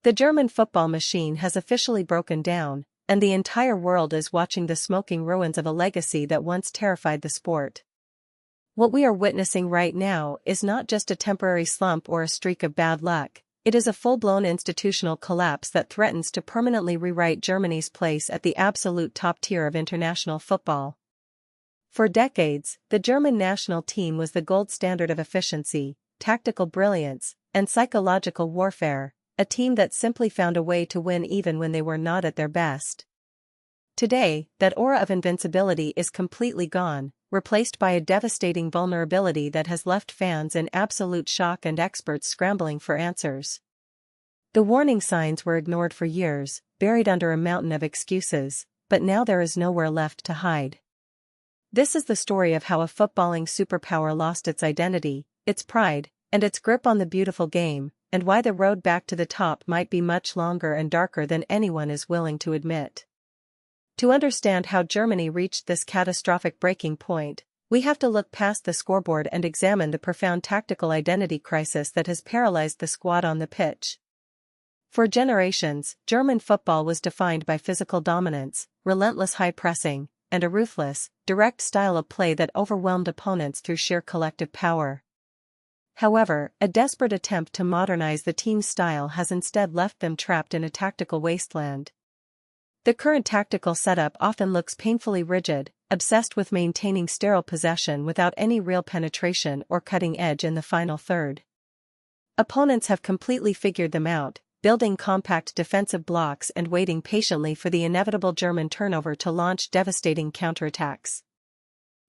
The German football machine has officially broken down, and the entire world is watching the smoking ruins of a legacy that once terrified the sport. What we are witnessing right now is not just a temporary slump or a streak of bad luck, it is a full-blown institutional collapse that threatens to permanently rewrite Germany's place at the absolute top tier of international football. For decades, the German national team was the gold standard of efficiency, tactical brilliance, and psychological warfare, a team that simply found a way to win even when they were not at their best. Today, that aura of invincibility is completely gone, replaced by a devastating vulnerability that has left fans in absolute shock and experts scrambling for answers. The warning signs were ignored for years, buried under a mountain of excuses, but now there is nowhere left to hide. This is the story of how a footballing superpower lost its identity, its pride, and its grip on the beautiful game, and why the road back to the top might be much longer and darker than anyone is willing to admit. To understand how Germany reached this catastrophic breaking point, we have to look past the scoreboard and examine the profound tactical identity crisis that has paralyzed the squad on the pitch. For generations, German football was defined by physical dominance, relentless high pressing, and a ruthless, direct style of play that overwhelmed opponents through sheer collective power. However, a desperate attempt to modernize the team's style has instead left them trapped in a tactical wasteland. The current tactical setup often looks painfully rigid, obsessed with maintaining sterile possession without any real penetration or cutting edge in the final third. Opponents have completely figured them out, building compact defensive blocks and waiting patiently for the inevitable German turnover to launch devastating counterattacks.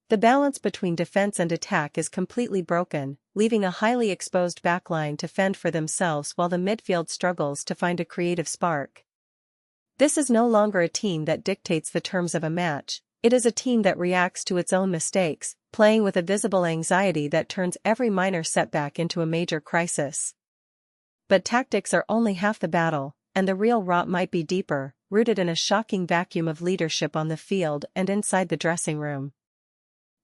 The balance between defense and attack is completely broken, leaving a highly exposed backline to fend for themselves while the midfield struggles to find a creative spark. This is no longer a team that dictates the terms of a match, it is a team that reacts to its own mistakes, playing with a visible anxiety that turns every minor setback into a major crisis. But tactics are only half the battle, and the real rot might be deeper, rooted in a shocking vacuum of leadership on the field and inside the dressing room.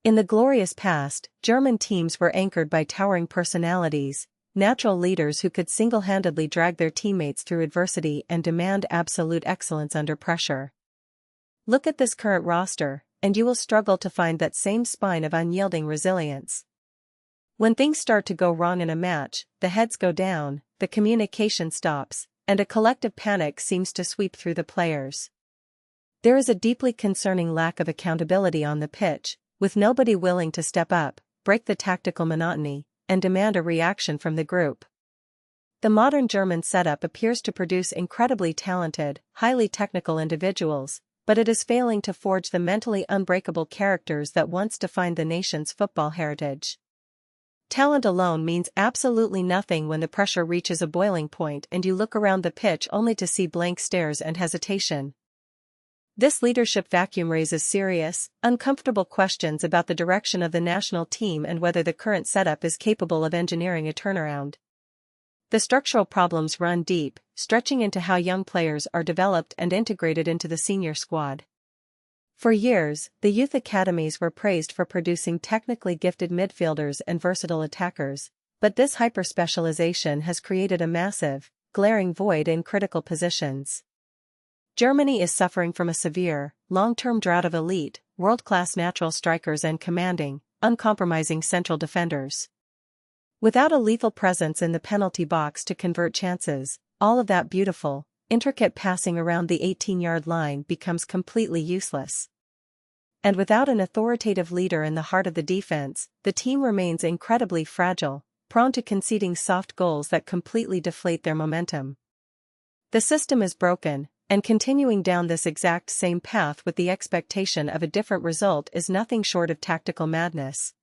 In the glorious past, German teams were anchored by towering personalities, natural leaders who could single-handedly drag their teammates through adversity and demand absolute excellence under pressure. Look at this current roster, and you will struggle to find that same spine of unyielding resilience. When things start to go wrong in a match, the heads go down, the communication stops, and a collective panic seems to sweep through the players. There is a deeply concerning lack of accountability on the pitch, with nobody willing to step up, break the tactical monotony, and demand a reaction from the group. The modern German setup appears to produce incredibly talented, highly technical individuals, but it is failing to forge the mentally unbreakable characters that once defined the nation's football heritage. Talent alone means absolutely nothing when the pressure reaches a boiling point and you look around the pitch only to see blank stares and hesitation. This leadership vacuum raises serious, uncomfortable questions about the direction of the national team and whether the current setup is capable of engineering a turnaround. The structural problems run deep, stretching into how young players are developed and integrated into the senior squad. For years, the youth academies were praised for producing technically gifted midfielders and versatile attackers, but this hyper-specialization has created a massive, glaring void in critical positions. Germany is suffering from a severe, long-term drought of elite, world-class natural strikers and commanding, uncompromising central defenders. Without a lethal presence in the penalty box to convert chances, all of that beautiful, intricate passing around the 18-yard line becomes completely useless. And without an authoritative leader in the heart of the defense, the team remains incredibly fragile, prone to conceding soft goals that completely deflate their momentum. The system is broken, and continuing down this exact same path with the expectation of a different result is nothing short of tactical madness.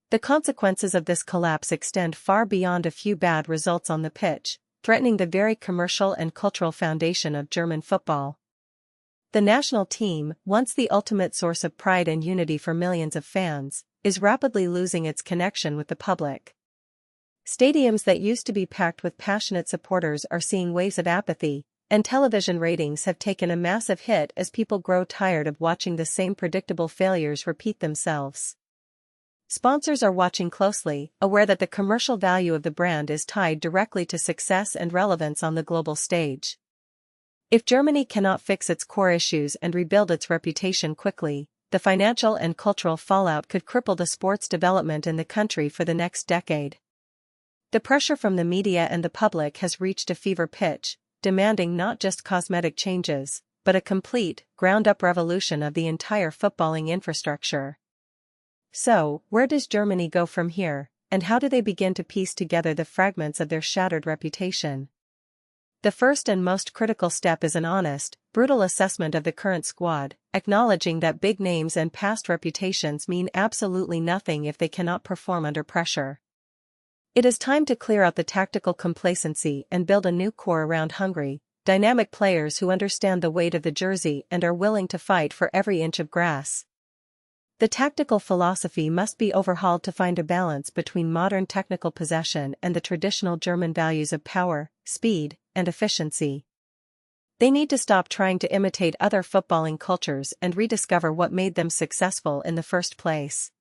The consequences of this collapse extend far beyond a few bad results on the pitch, threatening the very commercial and cultural foundation of German football. The national team, once the ultimate source of pride and unity for millions of fans, is rapidly losing its connection with the public. Stadiums that used to be packed with passionate supporters are seeing waves of apathy, and television ratings have taken a massive hit as people grow tired of watching the same predictable failures repeat themselves. Sponsors are watching closely, aware that the commercial value of the brand is tied directly to success and relevance on the global stage. If Germany cannot fix its core issues and rebuild its reputation quickly, the financial and cultural fallout could cripple the sports development in the country for the next decade. The pressure from the media and the public has reached a fever pitch, demanding not just cosmetic changes, but a complete, ground-up revolution of the entire footballing infrastructure. So, where does Germany go from here, and how do they begin to piece together the fragments of their shattered reputation? The first and most critical step is an honest, brutal assessment of the current squad, acknowledging that big names and past reputations mean absolutely nothing if they cannot perform under pressure. It is time to clear out the tactical complacency and build a new core around hungry, dynamic players who understand the weight of the jersey and are willing to fight for every inch of grass. The tactical philosophy must be overhauled to find a balance between modern technical possession and the traditional German values of power, speed, and efficiency. They need to stop trying to imitate other footballing cultures and rediscover what made them successful in the first place.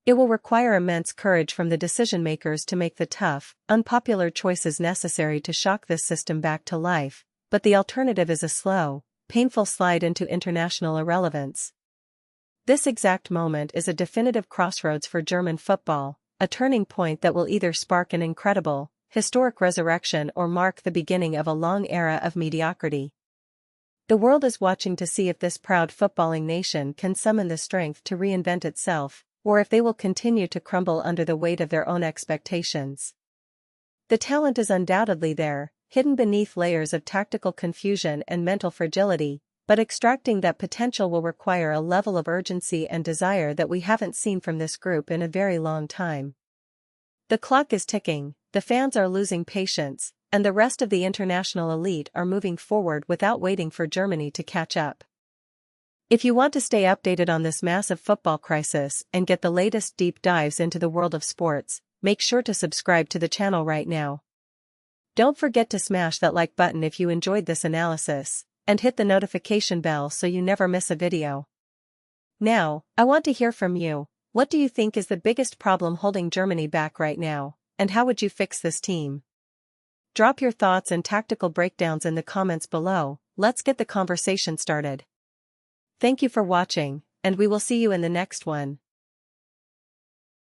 It will require immense courage from the decision-makers to make the tough, unpopular choices necessary to shock this system back to life, but the alternative is a slow, painful slide into international irrelevance. This exact moment is a definitive crossroads for German football, a turning point that will either spark an incredible, historic resurrection or mark the beginning of a long era of mediocrity. The world is watching to see if this proud footballing nation can summon the strength to reinvent itself, or if they will continue to crumble under the weight of their own expectations. The talent is undoubtedly there, hidden beneath layers of tactical confusion and mental fragility, but extracting that potential will require a level of urgency and desire that we haven't seen from this group in a very long time. The clock is ticking, the fans are losing patience, and the rest of the international elite are moving forward without waiting for Germany to catch up. If you want to stay updated on this massive football crisis and get the latest deep dives into the world of sports, make sure to subscribe to the channel right now. Don't forget to smash that like button if you enjoyed this analysis, and hit the notification bell so you never miss a video. Now, I want to hear from you. What do you think is the biggest problem holding Germany back right now, and how would you fix this team? Drop your thoughts and tactical breakdowns in the comments below. Let's get the conversation started. Thank you for watching, and we will see you in the next one.